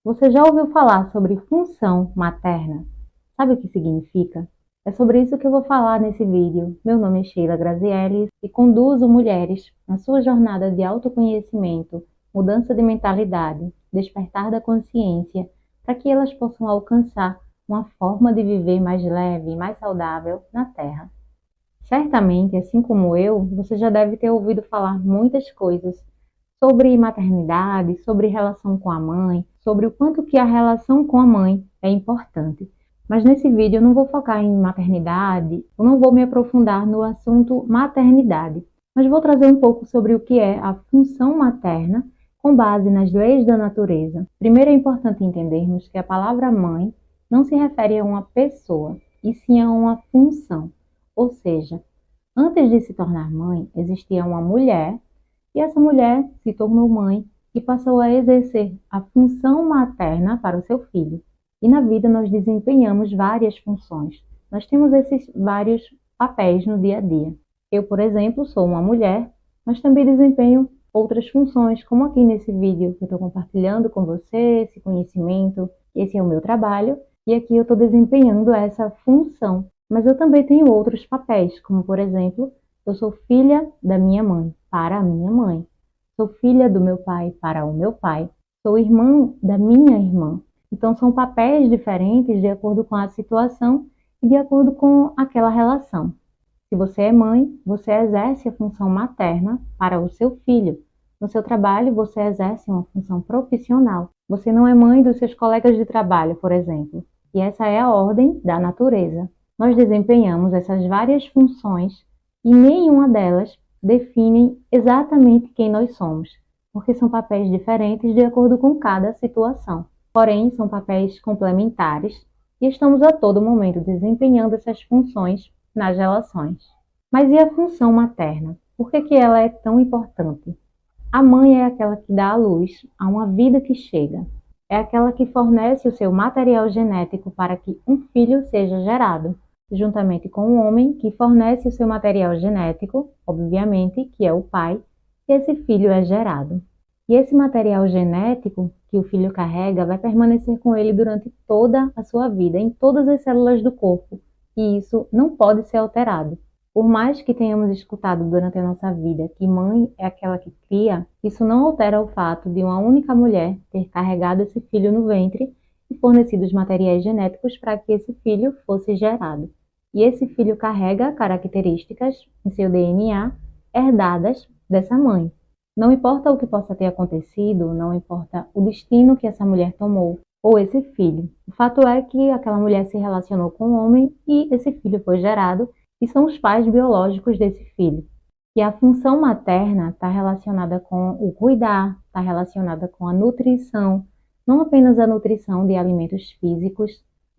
Você já ouviu falar sobre função materna? Sabe o que significa? É sobre isso que eu vou falar nesse vídeo. Meu nome é Sheila Grazielli e conduzo mulheres na sua jornada de autoconhecimento, mudança de mentalidade, despertar da consciência, para que elas possam alcançar uma forma de viver mais leve e mais saudável na Terra. Certamente, assim como eu, você já deve ter ouvido falar muitas coisas sobre maternidade, sobre relação com a mãe, sobre o quanto que a relação com a mãe é importante. Mas nesse vídeo eu não vou focar em maternidade, eu não vou me aprofundar no assunto maternidade, mas vou trazer um pouco sobre o que é a função materna com base nas leis da natureza. Primeiro é importante entendermos que a palavra mãe não se refere a uma pessoa, e sim a uma função. Ou seja, antes de se tornar mãe, existia uma mulher e essa mulher se tornou mãe e passou a exercer a função materna para o seu filho. E na vida nós desempenhamos várias funções. Nós temos esses vários papéis no dia a dia. Eu, por exemplo, sou uma mulher, mas também desempenho outras funções, como aqui nesse vídeo que eu estou compartilhando com você, esse conhecimento, esse é o meu trabalho, e aqui eu estou desempenhando essa função. Mas eu também tenho outros papéis, como por exemplo, eu sou filha da minha mãe, para a minha mãe. Sou filha do meu pai, para o meu pai. Sou irmã da minha irmã. Então, são papéis diferentes de acordo com a situação e de acordo com aquela relação. Se você é mãe, você exerce a função materna para o seu filho. No seu trabalho, você exerce uma função profissional. Você não é mãe dos seus colegas de trabalho, por exemplo. E essa é a ordem da natureza. Nós desempenhamos essas várias funções e nenhuma delas definem exatamente quem nós somos, porque são papéis diferentes de acordo com cada situação. Porém, são papéis complementares e estamos a todo momento desempenhando essas funções nas relações. Mas e a função materna? Por que ela é tão importante? A mãe é aquela que dá à luz a uma vida que chega. É aquela que fornece o seu material genético para que um filho seja gerado, juntamente com o homem que fornece o seu material genético, obviamente, que é o pai, e esse filho é gerado. E esse material genético que o filho carrega vai permanecer com ele durante toda a sua vida, em todas as células do corpo, e isso não pode ser alterado. Por mais que tenhamos escutado durante a nossa vida que mãe é aquela que cria, isso não altera o fato de uma única mulher ter carregado esse filho no ventre e fornecido os materiais genéticos para que esse filho fosse gerado. E esse filho carrega características em seu DNA herdadas dessa mãe. Não importa o que possa ter acontecido, não importa o destino que essa mulher tomou, ou esse filho. O fato é que aquela mulher se relacionou com um homem e esse filho foi gerado, e são os pais biológicos desse filho. E a função materna está relacionada com o cuidar, está relacionada com a nutrição, não apenas a nutrição de alimentos físicos,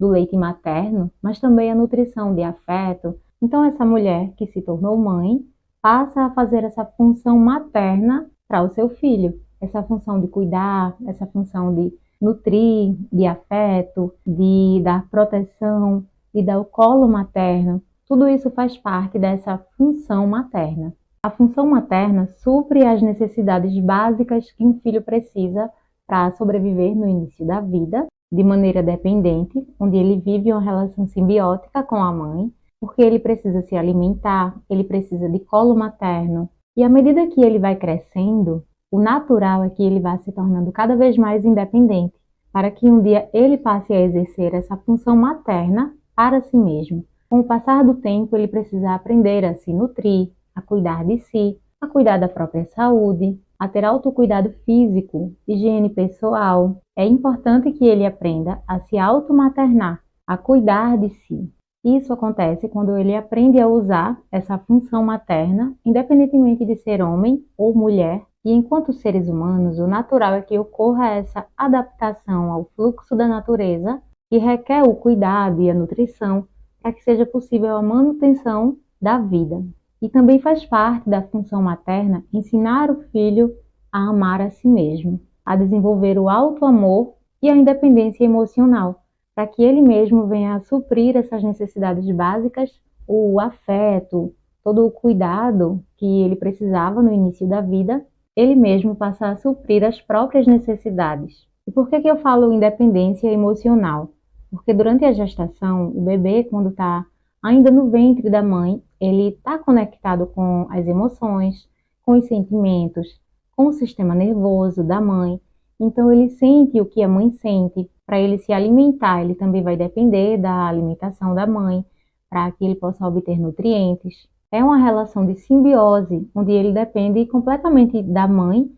do leite materno, mas também a nutrição de afeto. Então, essa mulher que se tornou mãe passa a fazer essa função materna para o seu filho. Essa função de cuidar, essa função de nutrir, de afeto, de dar proteção, de dar o colo materno. Tudo isso faz parte dessa função materna. A função materna supre as necessidades básicas que um filho precisa para sobreviver no início da vida, de maneira dependente, onde ele vive uma relação simbiótica com a mãe, porque ele precisa se alimentar, ele precisa de colo materno. E à medida que ele vai crescendo, o natural é que ele vá se tornando cada vez mais independente, para que um dia ele passe a exercer essa função materna para si mesmo. Com o passar do tempo, ele precisa aprender a se nutrir, a cuidar de si, a cuidar da própria saúde, a ter autocuidado físico, higiene pessoal. É importante que ele aprenda a se automaternar, a cuidar de si. Isso acontece quando ele aprende a usar essa função materna, independentemente de ser homem ou mulher. E enquanto seres humanos, o natural é que ocorra essa adaptação ao fluxo da natureza, que requer o cuidado e a nutrição, para que seja possível a manutenção da vida. E também faz parte da função materna ensinar o filho a amar a si mesmo, a desenvolver o auto-amor e a independência emocional, para que ele mesmo venha a suprir essas necessidades básicas, o afeto, todo o cuidado que ele precisava no início da vida, ele mesmo passa a suprir as próprias necessidades. E por que que eu falo independência emocional? Porque durante a gestação, o bebê, quando está ainda no ventre da mãe, ele está conectado com as emoções, com os sentimentos, com o sistema nervoso da mãe. Então, ele sente o que a mãe sente. Para ele se alimentar, ele também vai depender da alimentação da mãe, para que ele possa obter nutrientes. É uma relação de simbiose, onde ele depende completamente da mãe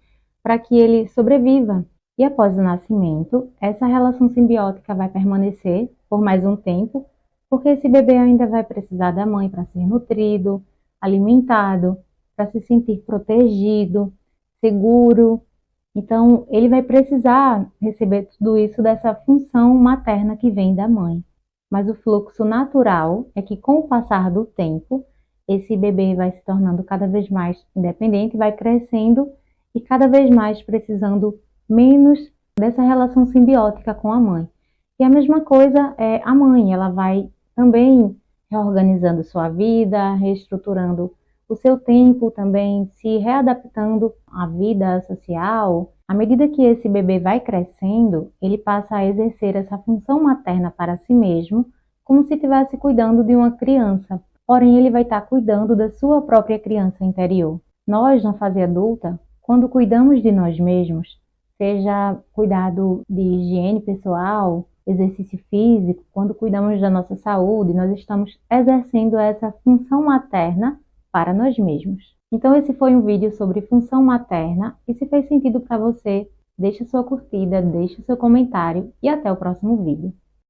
para que ele sobreviva. E após o nascimento, essa relação simbiótica vai permanecer por mais um tempo, porque esse bebê ainda vai precisar da mãe para ser nutrido, alimentado, para se sentir protegido, seguro. Então, ele vai precisar receber tudo isso dessa função materna que vem da mãe. Mas o fluxo natural é que, com o passar do tempo, esse bebê vai se tornando cada vez mais independente, vai crescendo e cada vez mais precisando menos dessa relação simbiótica com a mãe. E a mesma coisa é a mãe, ela vai também reorganizando sua vida, reestruturando o seu tempo também, se readaptando à vida social. À medida que esse bebê vai crescendo, ele passa a exercer essa função materna para si mesmo, como se estivesse cuidando de uma criança. Porém, ele vai estar cuidando da sua própria criança interior. Nós, na fase adulta, quando cuidamos de nós mesmos, seja cuidado de higiene pessoal, exercício físico, quando cuidamos da nossa saúde, nós estamos exercendo essa função materna para nós mesmos. Então esse foi um vídeo sobre função materna e se fez sentido para você, deixa sua curtida, deixa seu comentário e até o próximo vídeo.